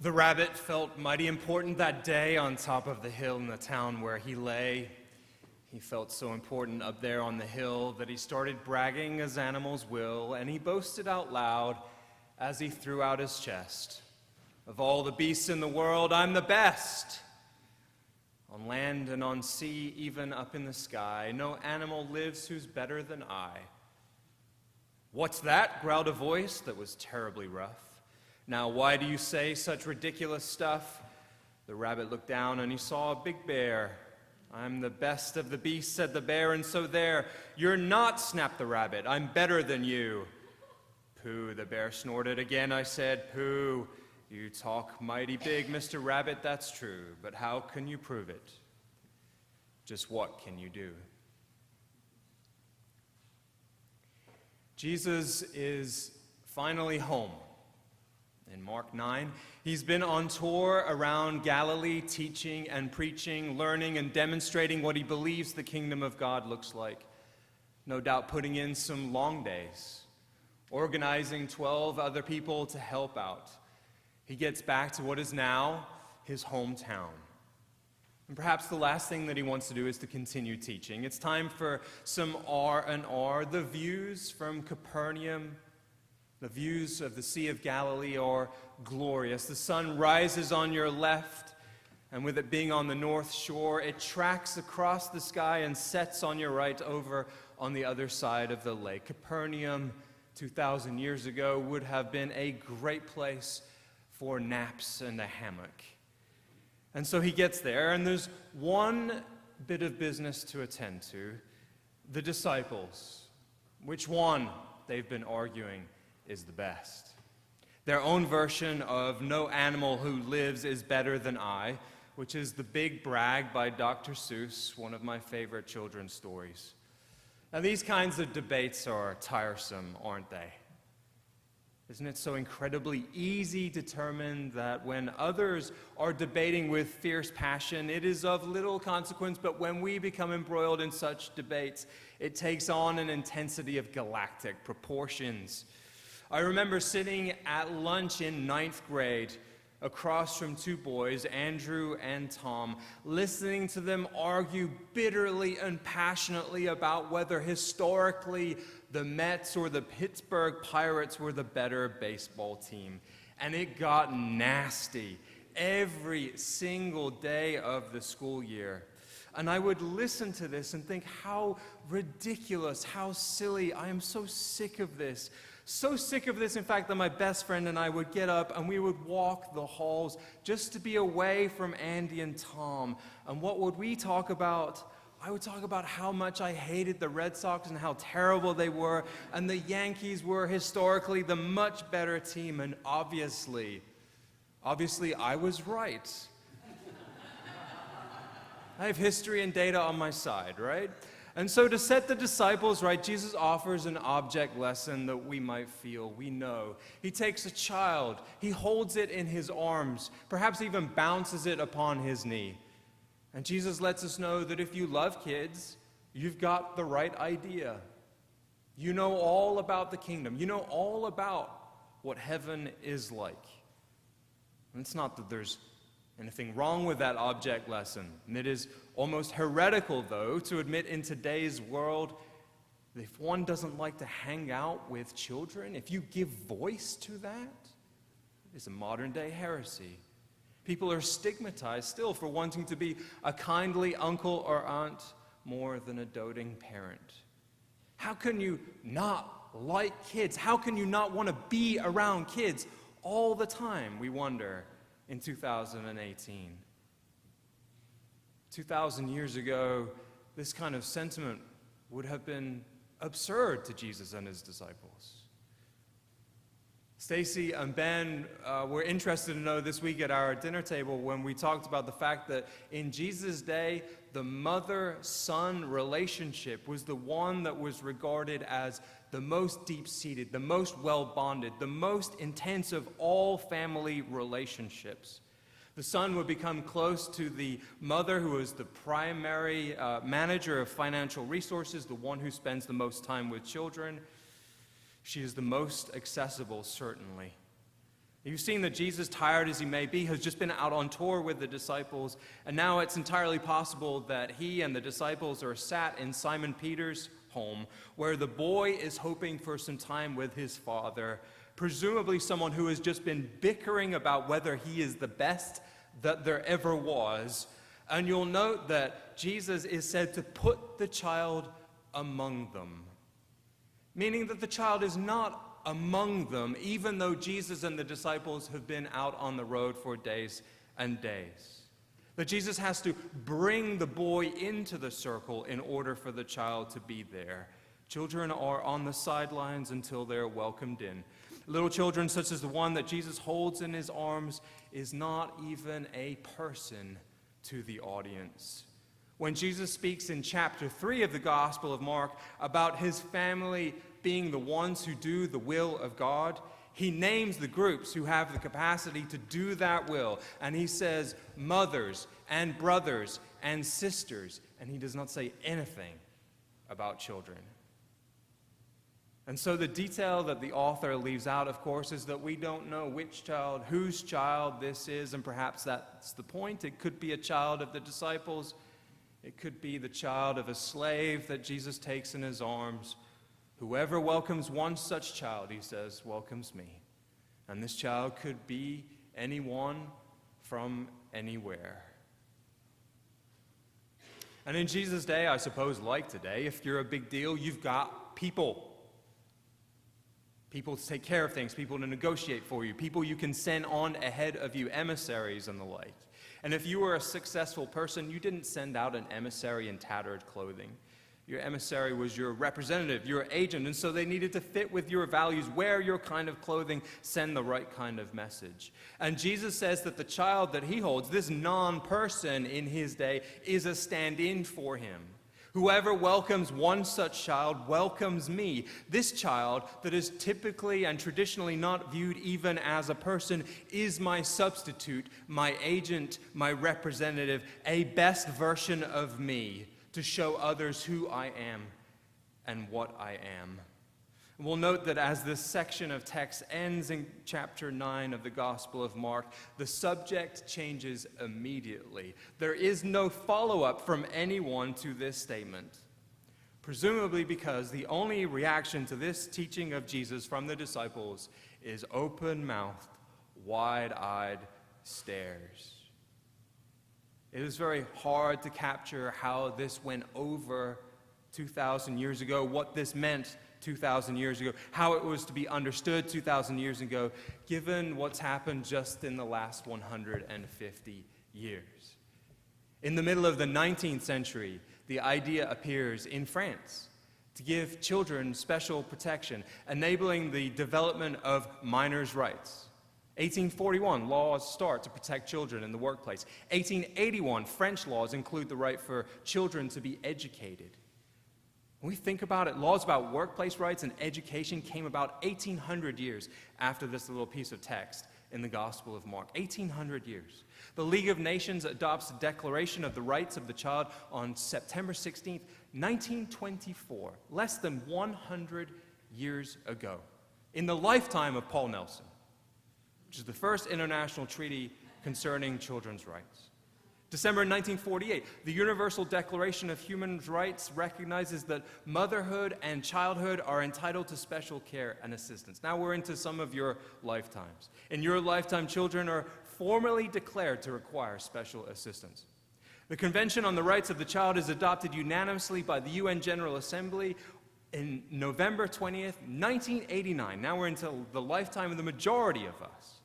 The rabbit felt mighty important that day on top of the hill in the town where he lay. He felt so important up there on the hill that he started bragging as animals will, and he boasted out loud as he threw out his chest. Of all the beasts in the world, I'm the best. On land and on sea, even up in the sky, no animal lives who's better than I. What's that? Growled a voice that was terribly rough. Now, why do you say such ridiculous stuff? The rabbit looked down and he saw a big bear. I'm the best of the beasts, said the bear, and so there. You're not, snapped the rabbit. I'm better than you. Pooh, the bear snorted. Again I said, pooh. You talk mighty big, Mr. Rabbit, that's true, but how can you prove it? Just what can you do? Jesus is finally home. In Mark 9, he's been on tour around Galilee, teaching and preaching, learning and demonstrating what he believes the kingdom of God looks like. No doubt putting in some long days, organizing 12 other people to help out. He gets back to what is now his hometown. And perhaps the last thing that he wants to do is to continue teaching. It's time for some R&R. The views from Capernaum, the views of the Sea of Galilee are glorious. The sun rises on your left, and with it being on the north shore, it tracks across the sky and sets on your right over on the other side of the lake. Capernaum, 2,000 years ago, would have been a great place for naps and a hammock. And so he gets there, and there's one bit of business to attend to. The disciples. Which one, they've been arguing, is the best. Their own version of no animal who lives is better than I, which is the big brag by Dr. Seuss, one of my favorite children's stories. Now these kinds of debates are tiresome, aren't they? Isn't it so incredibly easy to determine that when others are debating with fierce passion, it is of little consequence, but when we become embroiled in such debates, it takes on an intensity of galactic proportions. I remember sitting at lunch in 9th grade across from two boys, Andrew and Tom, listening to them argue bitterly and passionately about whether historically the Mets or the Pittsburgh Pirates were the better baseball team. And it got nasty every single day of the school year. And I would listen to this and think, how ridiculous, how silly. I am so sick of this. So sick of this, in fact, that my best friend and I would get up and we would walk the halls just to be away from Andy and Tom. And what would we talk about? I would talk about how much I hated the Red Sox and how terrible they were, and the Yankees were historically the much better team, and obviously I was right. I have history and data on my side, right? And so to set the disciples right, Jesus offers an object lesson that we might feel, we know. He takes a child, he holds it in his arms, perhaps even bounces it upon his knee. And Jesus lets us know that if you love kids, you've got the right idea. You know all about the kingdom. You know all about what heaven is like. And it's not that there's anything wrong with that object lesson. And it is almost heretical, though, to admit in today's world that if one doesn't like to hang out with children, if you give voice to that, it's a modern-day heresy. People are stigmatized still for wanting to be a kindly uncle or aunt more than a doting parent. How can you not like kids? How can you not want to be around kids all the time, we wonder, in 2018? 2,000 years ago, this kind of sentiment would have been absurd to Jesus and his disciples. Stacy and Ben were interested to know this week at our dinner table when we talked about the fact that in Jesus' day, the mother-son relationship was the one that was regarded as the most deep-seated, the most well-bonded, the most intense of all family relationships. The son would become close to the mother, who is the primary manager of financial resources, the one who spends the most time with children. She is the most accessible, certainly. You've seen that Jesus, tired as he may be, has just been out on tour with the disciples, and now it's entirely possible that he and the disciples are sat in Simon Peter's home, where the boy is hoping for some time with his father, presumably someone who has just been bickering about whether he is the best that there ever was. And you'll note that Jesus is said to put the child among them, meaning that the child is not among them, even though Jesus and the disciples have been out on the road for days and days. That Jesus has to bring the boy into the circle in order for the child to be there. Children are on the sidelines until they're welcomed in. Little children, such as the one that Jesus holds in his arms, is not even a person to the audience. When Jesus speaks in chapter 3 of the Gospel of Mark about his family being the ones who do the will of God, he names the groups who have the capacity to do that will. And he says mothers and brothers and sisters, and he does not say anything about children. And so the detail that the author leaves out, of course, is that we don't know which child, whose child this is, and perhaps that's the point. It could be a child of the disciples. It could be the child of a slave that Jesus takes in his arms. Whoever welcomes one such child, he says, welcomes me. And this child could be anyone from anywhere. And in Jesus' day, I suppose, like today, if you're a big deal, you've got people. People to take care of things, people to negotiate for you, people you can send on ahead of you, emissaries and the like. And if you were a successful person, you didn't send out an emissary in tattered clothing. Your emissary was your representative, your agent, and so they needed to fit with your values, wear your kind of clothing, send the right kind of message. And Jesus says that the child that he holds, this non-person in his day, is a stand-in for him. Whoever welcomes one such child welcomes me. This child that is typically and traditionally not viewed even as a person is my substitute, my agent, my representative, a best version of me to show others who I am and what I am. We'll note that as this section of text ends in chapter 9 of the Gospel of Mark, the subject changes immediately. There is no follow-up from anyone to this statement, presumably because the only reaction to this teaching of Jesus from the disciples is open-mouthed, wide-eyed stares. It is very hard to capture how this went over 2,000 years ago, what this meant 2,000 years ago, how it was to be understood 2,000 years ago, given what's happened just in the last 150 years. In the middle of the 19th century, the idea appears in France to give children special protection, enabling the development of minors' rights. 1841, laws start to protect children in the workplace. 1881, French laws include the right for children to be educated. When we think about it, laws about workplace rights and education came about 1,800 years after this little piece of text in the Gospel of Mark. 1,800 years. The League of Nations adopts the Declaration of the Rights of the Child on September 16th, 1924, less than 100 years ago, in the lifetime of Paul Nelson, which is the first international treaty concerning children's rights. December 1948, the Universal Declaration of Human Rights recognizes that motherhood and childhood are entitled to special care and assistance. Now we're into some of your lifetimes. In your lifetime, children are formally declared to require special assistance. The Convention on the Rights of the Child is adopted unanimously by the UN General Assembly in November 20th, 1989. Now we're into the lifetime of the majority of us.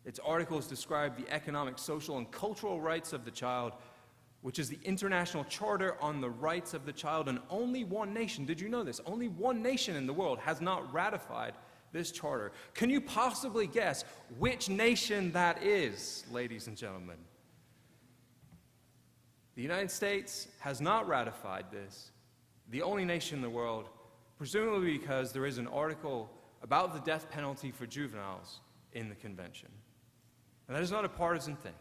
Its articles describe the economic, social, and cultural rights of the child, which is the International Charter on the Rights of the Child, and only one nation, did you know this? Only one nation in the world has not ratified this charter. Can you possibly guess which nation that is, ladies and gentlemen? The United States has not ratified this, the only nation in the world, presumably because there is an article about the death penalty for juveniles in the convention. And that is not a partisan thing.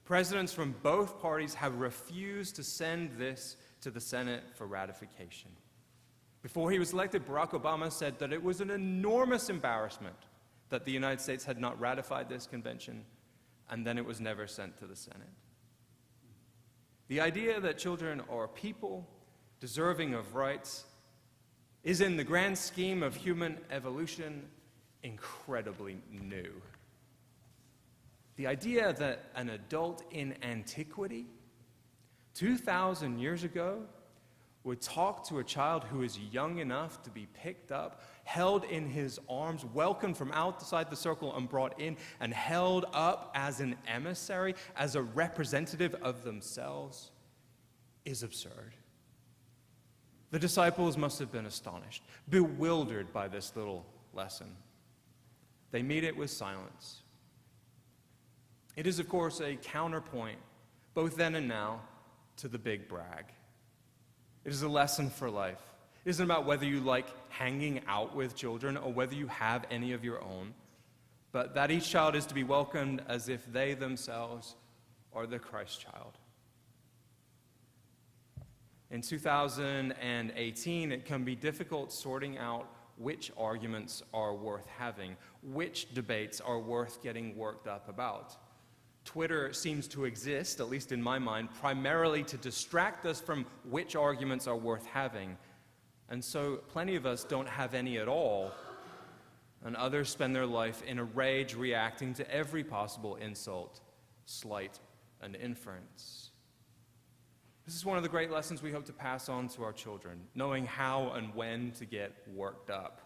Presidents from both parties have refused to send this to the Senate for ratification. Before he was elected, Barack Obama said that it was an enormous embarrassment that the United States had not ratified this convention, and then it was never sent to the Senate. The idea that children are people deserving of rights is, in the grand scheme of human evolution, incredibly new. The idea that an adult in antiquity, 2,000 years ago, would talk to a child who is young enough to be picked up, held in his arms, welcomed from outside the circle and brought in, and held up as an emissary, as a representative of themselves, is absurd. The disciples must have been astonished, bewildered by this little lesson. They meet it with silence. It is, of course, a counterpoint, both then and now, to the big brag. It is a lesson for life. It isn't about whether you like hanging out with children or whether you have any of your own, but that each child is to be welcomed as if they themselves are the Christ child. In 2018, it can be difficult sorting out which arguments are worth having, which debates are worth getting worked up about. Twitter seems to exist, at least in my mind, primarily to distract us from which arguments are worth having. And so plenty of us don't have any at all, and others spend their life in a rage reacting to every possible insult, slight, and inference. This is one of the great lessons we hope to pass on to our children, knowing how and when to get worked up.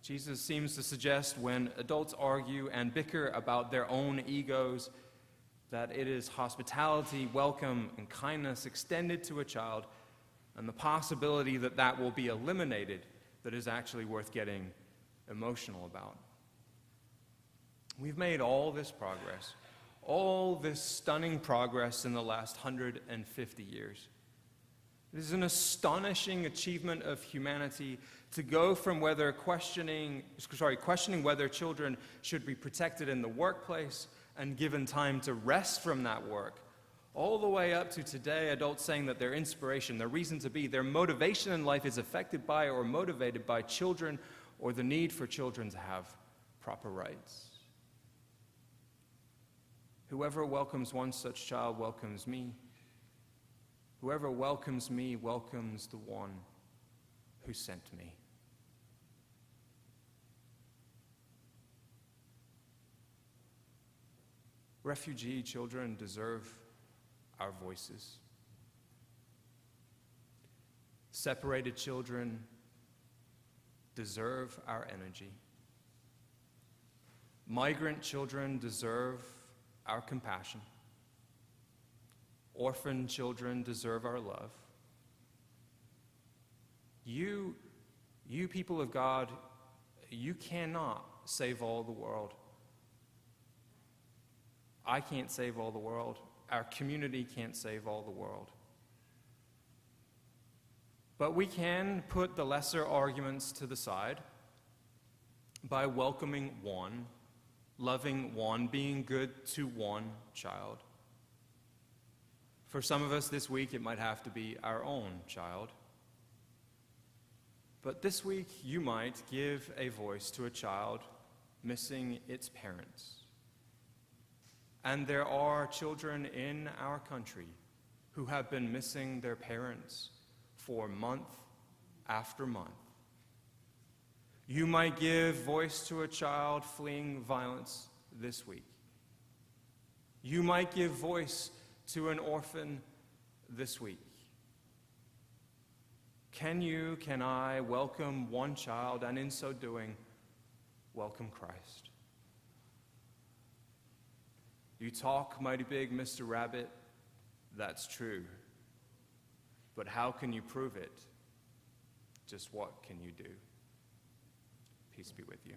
Jesus seems to suggest when adults argue and bicker about their own egos, that it is hospitality, welcome, and kindness extended to a child, and the possibility that that will be eliminated that is actually worth getting emotional about. We've made all this progress, all this stunning progress in the last 150 years. It is an astonishing achievement of humanity to go from questioning whether children should be protected in the workplace and given time to rest from that work, all the way up to today, adults saying that their inspiration, their reason to be, their motivation in life is affected by or motivated by children or the need for children to have proper rights. Whoever welcomes one such child welcomes me. Whoever welcomes me welcomes the one who sent me. Refugee children deserve our voices. Separated children deserve our energy. Migrant children deserve our compassion. Orphan children deserve our love. You people of God, you cannot save all the world. I can't save all the world. Our community can't save all the world. But we can put the lesser arguments to the side by welcoming one, loving one, being good to one child. For some of us this week, it might have to be our own child. But this week, you might give a voice to a child missing its parents. And there are children in our country who have been missing their parents for month after month. You might give voice to a child fleeing violence this week. You might give voice to an orphan this week. Can I welcome one child, and in so doing, welcome Christ? You talk mighty big, Mr. Rabbit. That's true. But how can you prove it? Just what can you do? Peace be with you.